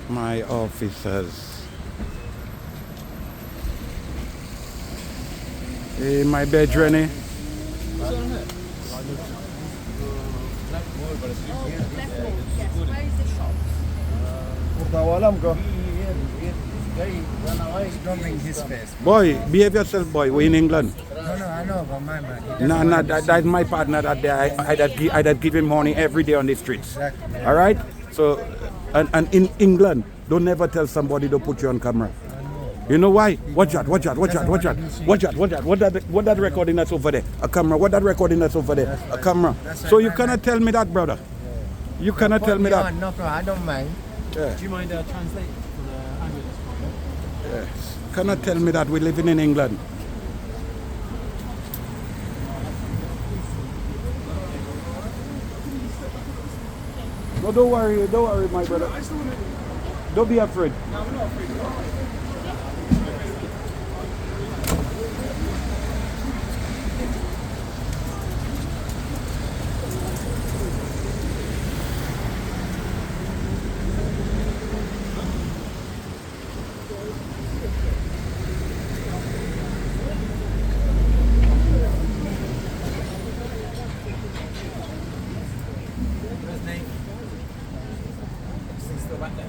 my officers. In my bed, Rennie. Yes. Where is the shop? Don't bring his face. Boy, behave yourself, boy. We're in England. No, I know, but my man. No, that's my partner that day. I'd give him money every day on the streets. Exactly. All right? So, and in England, don't never tell somebody to put you on camera. You know why? Watch out. What that recording that's over there? A camera. What that recording that's over there? A camera. So you cannot tell me that, brother. You cannot tell me that. No problem, I don't mind. Yeah. Do you mind translating for the ambulance? Yes. Cannot tell me that we're living in England. No, don't worry, my brother. Don't be afraid. No, I'm not afraid. Still back there.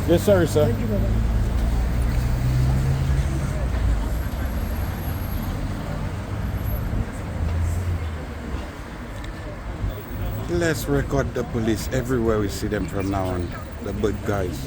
Yes, sorry, sir. Let's record the police everywhere we see them from now on. The bad guys.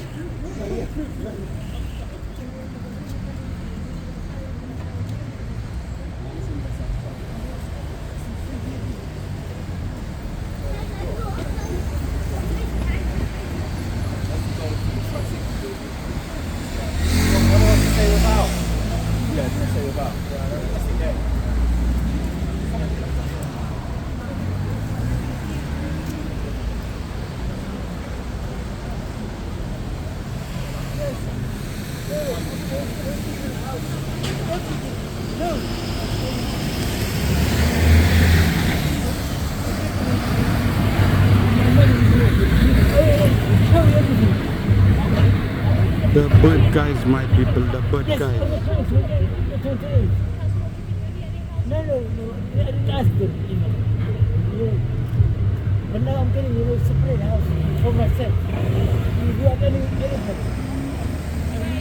The bad guys, my people, the bad guys. No, ask them, But now I'm telling you, separate house for myself. If you have any